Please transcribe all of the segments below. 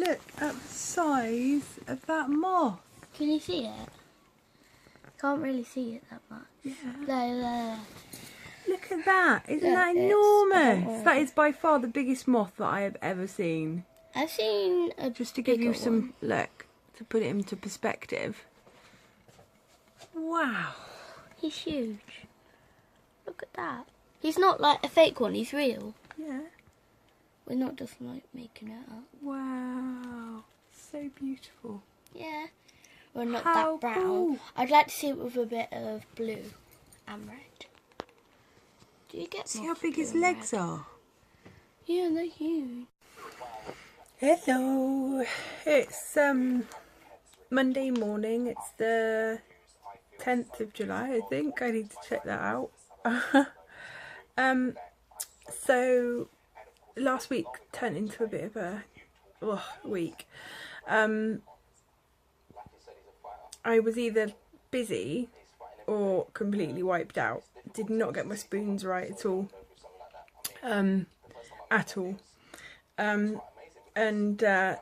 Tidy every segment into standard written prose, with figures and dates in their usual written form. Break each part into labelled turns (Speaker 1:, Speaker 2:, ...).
Speaker 1: look at the size of that moth.
Speaker 2: Can you see it? Can't really see it that much.
Speaker 1: Yeah.
Speaker 2: There.
Speaker 1: Look at that. Isn't
Speaker 2: Yeah,
Speaker 1: that
Speaker 2: it's
Speaker 1: enormous? That
Speaker 2: adorable.
Speaker 1: is by far the biggest moth that I have ever seen.
Speaker 2: I've seen a
Speaker 1: Just to give you
Speaker 2: bigger
Speaker 1: some
Speaker 2: one.
Speaker 1: look, to put it into perspective. Wow.
Speaker 2: He's huge. Look at that. He's not like a fake one, he's real.
Speaker 1: Yeah.
Speaker 2: We're not just like making it up.
Speaker 1: Wow. So beautiful.
Speaker 2: Yeah. We're not
Speaker 1: How
Speaker 2: that brown.
Speaker 1: cool.
Speaker 2: I'd like to see it with a bit of blue and red. Do you get
Speaker 1: See how big his legs are?
Speaker 2: Yeah, they're huge.
Speaker 1: Hello. It's Monday morning. It's the 10th of July, I think. I need to check that out. So last week turned into a bit of a week. I was either busy or completely wiped out. Did not get my spoons right at all. And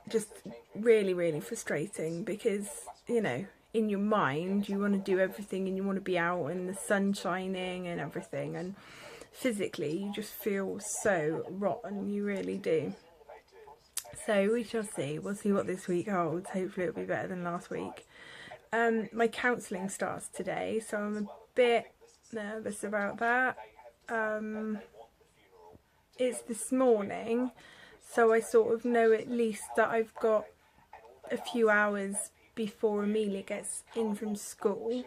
Speaker 1: just really frustrating because, you know, in your mind you want to do everything and you want to be out and the sun shining and everything, and physically you just feel so rotten, you really do. So we shall see. We'll see what this week holds. Hopefully it'll be better than last week. My councelling starts today, so I'm a bit nervous about that. It's this morning, so I sort of know at least that I've got a few hours before Amelia gets in from school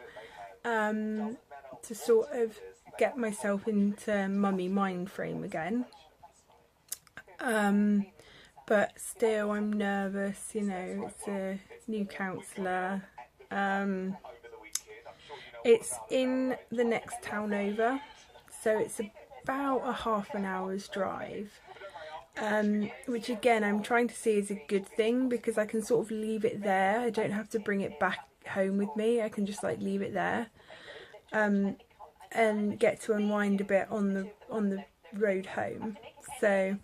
Speaker 1: to sort of get myself into mummy mind frame again. But still I'm nervous, you know, it's a new counsellor. It's in the next town over, so it's about a half an hour's drive, which again I'm trying to see is a good thing because I can sort of leave it there. I don't have to bring it back home with me. I can just like leave it there and get to unwind a bit on the road home. So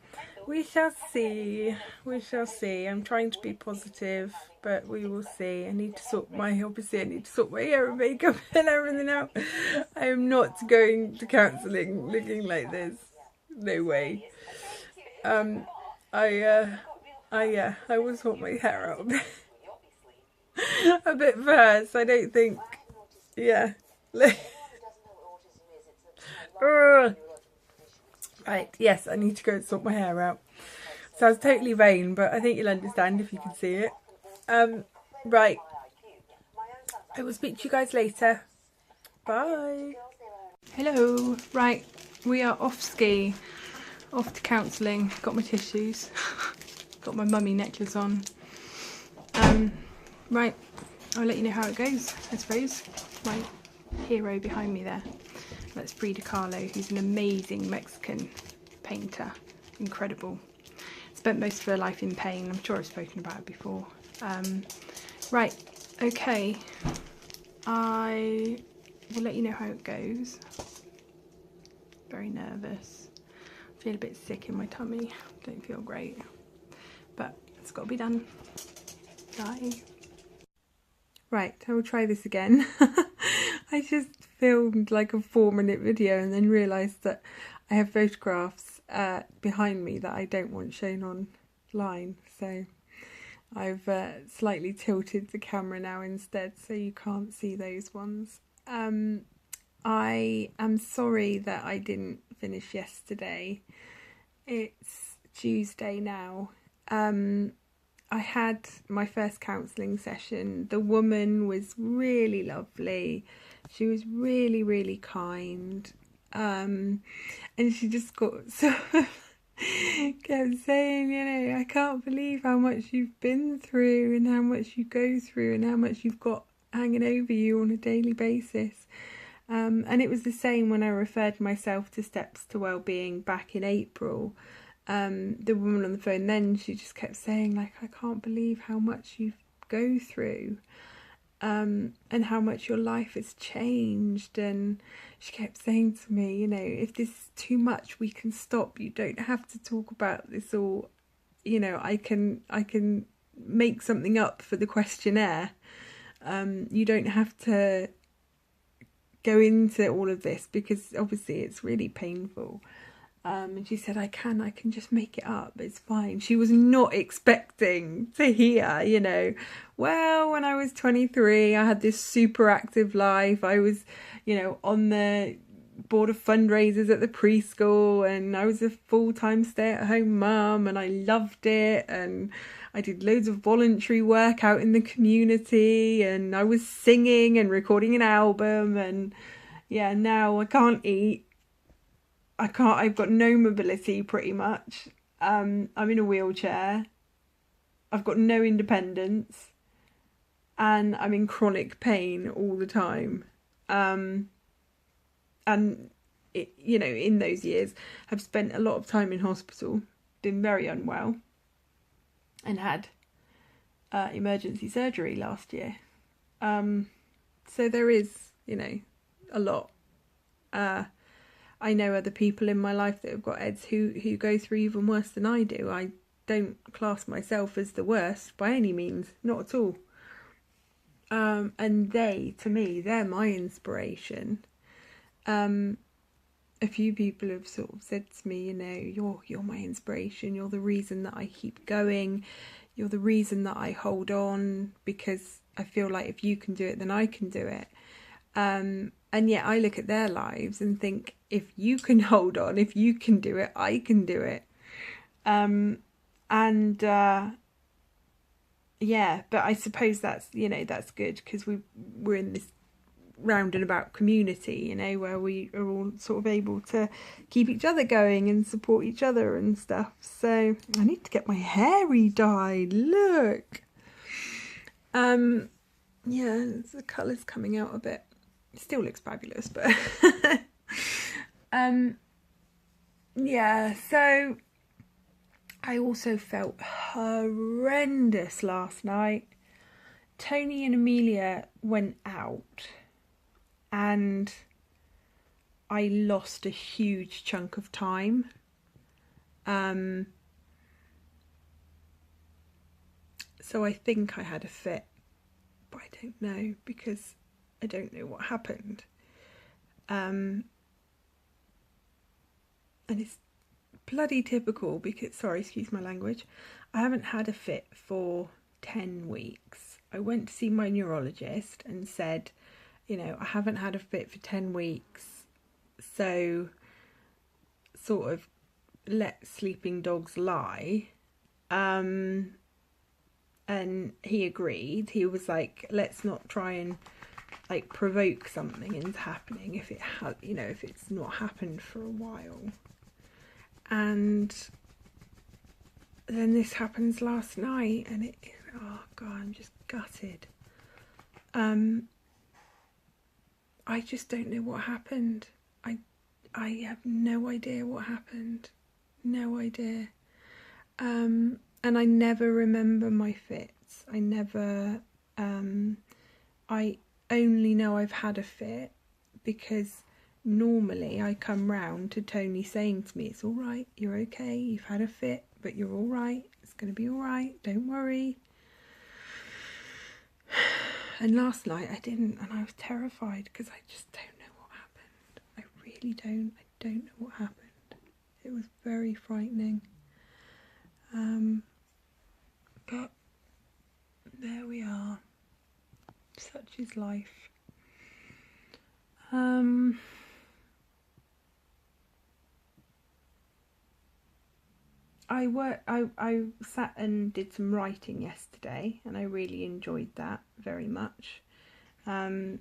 Speaker 1: we shall see. I'm trying to be positive, but we will see. I need to sort my hair and makeup and everything out. I am not going to counselling looking like this. No way. I will sort my hair out a bit first. I don't think. Yeah. Right, yes, I need to go and sort my hair out. Sounds totally vain, but I think you'll understand if you can see it. Right. I will speak to you guys later. Bye. Hello. Right, we are off ski. Off to counselling. Got my tissues. Got my mummy necklace on. Right, I'll let you know how it goes, I suppose. My hero behind me there. That's Frida Kahlo, who's an amazing Mexican painter. Incredible. Spent most of her life in pain. I'm sure I've spoken about it before. Right, okay. I will let you know how it goes. Very nervous. Feel a bit sick in my tummy. Don't feel great. But it's got to be done. Bye. Right, I will try this again. I just filmed like a 4-minute video and then realised that I have photographs behind me that I don't want shown online. So I've slightly tilted the camera now instead so you can't see those ones. I am sorry that I didn't finish yesterday. It's Tuesday now. I had my first counselling session. The woman was really lovely. She was really kind. And she just got sort of kept saying, you know, I can't believe how much you've been through and how much you go through and how much you've got hanging over you on a daily basis. And it was the same when I referred myself to Steps to Wellbeing back in April. The woman on the phone then, she just kept saying, like, I can't believe how much you go through and how much your life has changed. And she kept saying to me, you know, if this is too much, we can stop. You don't have to talk about this all. You know, I can make something up for the questionnaire. You don't have to go into all of this because obviously it's really painful. And she said, I can just make it up. It's fine. She was not expecting to hear, well, when I was 23, I had this super active life. I was, on the board of fundraisers at the preschool, and I was a full-time stay-at-home mum, and I loved it. And I did loads of voluntary work out in the community, and I was singing and recording an album. And yeah, now I can't eat. I've got no mobility pretty much. I'm in a wheelchair. I've got no independence. And I'm in chronic pain all the time. And, in those years, I've spent a lot of time in hospital, been very unwell, and had emergency surgery last year. So there is, a lot. I know other people in my life that have got EDS who go through even worse than I do. I don't class myself as the worst by any means, not at all. And to me, they're my inspiration. A few people have sort of said to me, you're my inspiration. You're the reason that I keep going. You're the reason that I hold on, because I feel like if you can do it, then I can do it. And yet I look at their lives and think, if you can hold on, if you can do it, I can do it. But I suppose that's good, because we're in this round and about community, where we are all sort of able to keep each other going and support each other and stuff. So I need to get my hair re-dyed. Look. The colour's coming out a bit. It still looks fabulous, but so I also felt horrendous last night. Tony and Amelia went out and I lost a huge chunk of time. So I think I had a fit, but I don't know, because I don't know what happened. And it's bloody typical because, sorry, excuse my language, I haven't had a fit for 10 weeks. I went to see my neurologist and said, I haven't had a fit for 10 weeks. So sort of let sleeping dogs lie. And he agreed. He was like, let's not try and provoke something into happening if it if it's not happened for a while. And then this happens last night, and oh God, I'm just gutted. I just don't know what happened. I have no idea what happened. No idea. And I never remember my fits. I never, I only know I've had a fit because normally I come round to Tony saying to me, it's all right, you're okay, you've had a fit, but you're all right, it's going to be all right, don't worry. And last night I didn't, and I was terrified because I just don't know what happened. I really don't. I don't know what happened. It was very frightening. But there we are. Such is life. I sat and did some writing yesterday, and I really enjoyed that very much. I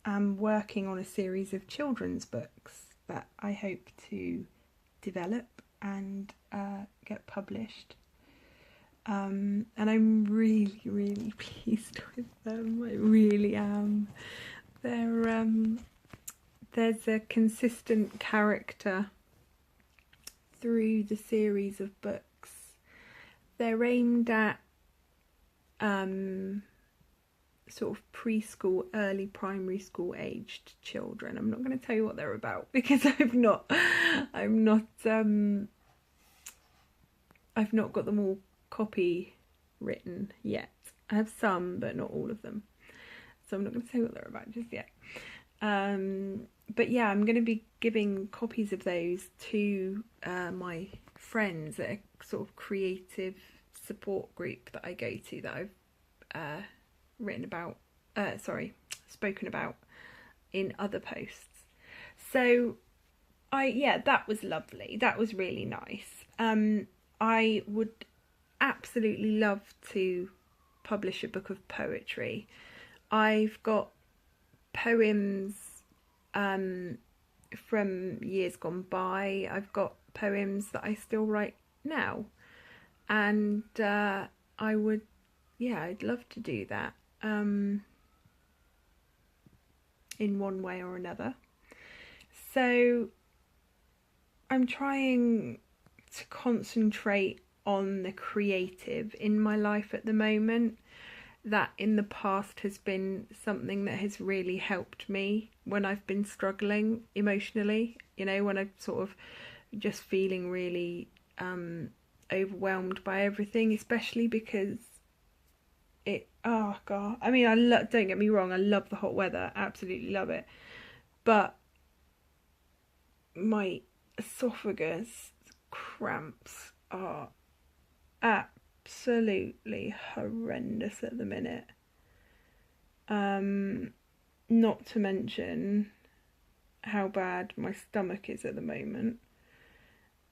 Speaker 1: am working on a series of children's books that I hope to develop and get published. And I'm really, really pleased with them. I really am. There's a consistent character through the series of books. They're aimed at sort of preschool, early primary school aged children. I'm not going to tell you what they're about because I've not got them all copy written yet. I have some, but not all of them. So I'm not going to say what they're about just yet. But yeah, I'm going to be giving copies of those to my friends at a sort of creative support group that I go to, that I've spoken about in other posts. So that was lovely. That was really nice. I would absolutely love to publish a book of poetry. I've got poems from years gone by. I've got poems that I still write now, and I'd love to do that in one way or another. So I'm trying to concentrate on the creative in my life at the moment. That in the past has been something that has really helped me when I've been struggling emotionally, when I'm sort of just feeling really overwhelmed by everything, especially because don't get me wrong, I love the hot weather, absolutely love it, but my esophagus cramps are absolutely horrendous at the minute. Not to mention how bad my stomach is at the moment,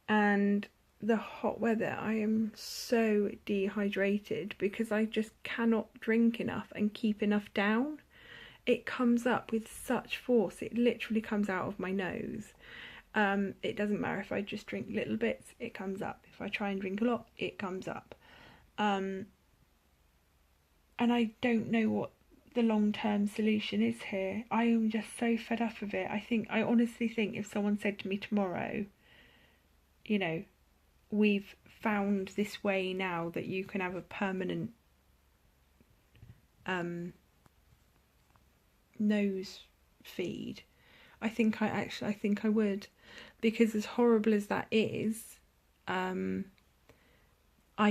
Speaker 1: and the hot weather, I am so dehydrated because I just cannot drink enough and keep enough down. It comes up with such force, it literally comes out of my nose. It doesn't matter if I just drink little bits, it comes up. If I try and drink a lot, it comes up. And I don't know what the long-term solution is here. I am just so fed up of it. I honestly think if someone said to me tomorrow, we've found this way now that you can have a permanent nose feed, I think I would, because as horrible as that is, I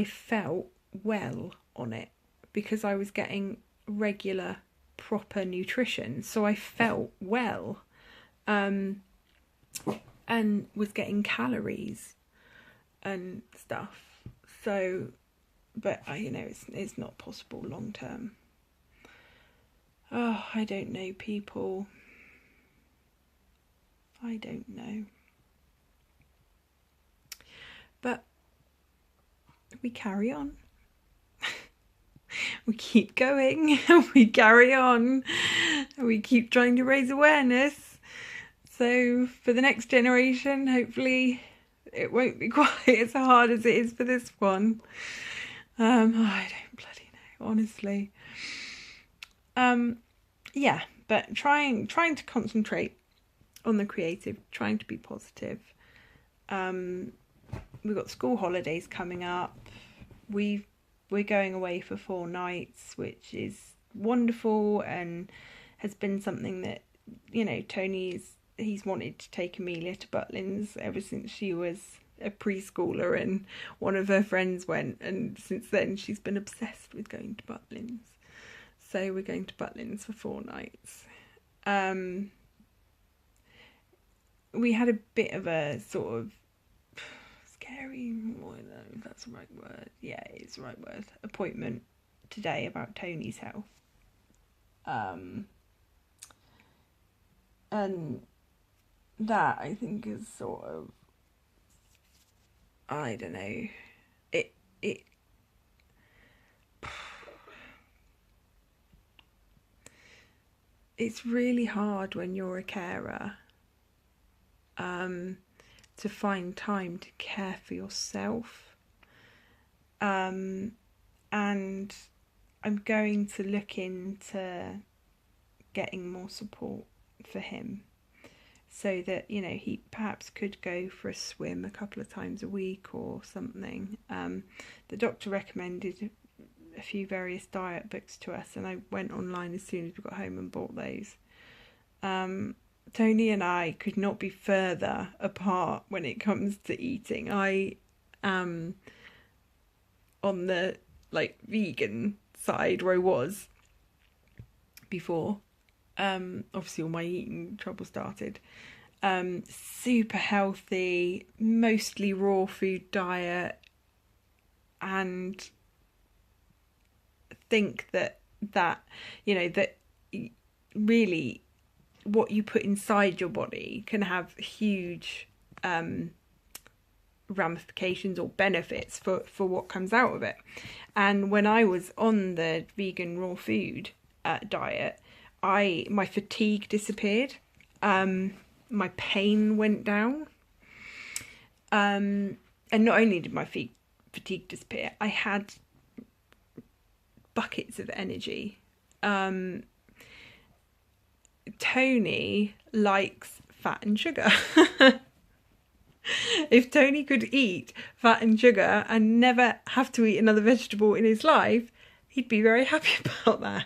Speaker 1: felt well on it because I was getting regular, proper nutrition, so I felt well, and was getting calories and stuff. So, but it's not possible long term. Oh, I don't know, people. I don't know. But we carry on. We keep going. We carry on. We keep trying to raise awareness. So for the next generation, hopefully it won't be quite as hard as it is for this one. I don't bloody know, honestly. But trying to concentrate on the creative, trying to be positive. We've got school holidays coming up. We're going away for 4 nights, which is wonderful and has been something that, he's wanted to take Amelia to Butlins ever since she was a preschooler and one of her friends went, and since then she's been obsessed with going to Butlins. So we're going to Butlins for 4 nights. We had a bit of a sort of scary, I don't know if that's the right word. Yeah, it's the right word. Appointment today about Tony's health. And that, I think, is sort of, I don't know, it's really hard when you're a carer to find time to care for yourself. And I'm going to look into getting more support for him so that, he perhaps could go for a swim a couple of times a week or something. The doctor recommended a few various diet books to us, and I went online as soon as we got home and bought those. Tony and I could not be further apart when it comes to eating. I am on the like vegan side where I was before. Obviously all my eating trouble started. Super healthy, mostly raw food diet, and think that you know that really what you put inside your body can have huge ramifications or benefits for what comes out of it. And when I was on the vegan raw food diet, my fatigue disappeared, my pain went down, and not only did my fatigue disappear, I had buckets of energy. Tony likes fat and sugar. If Tony could eat fat and sugar and never have to eat another vegetable in his life, he'd be very happy about that.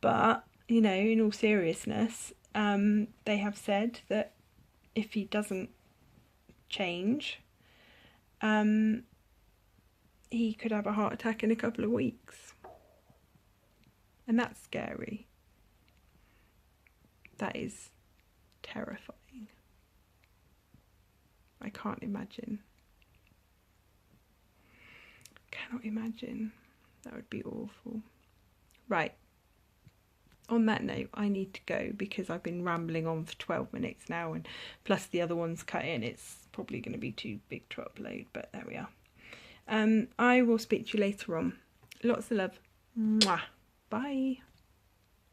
Speaker 1: But, you know, in all seriousness, they have said that if he doesn't change, he could have a heart attack in a couple of weeks. And that's scary. That is terrifying. I can't imagine. Cannot imagine. That would be awful. Right. On that note, I need to go because I've been rambling on for 12 minutes now, and plus the other ones cut in. It's probably going to be too big to upload, but there we are. I will speak to you later on. Lots of love. Mwah. Bye.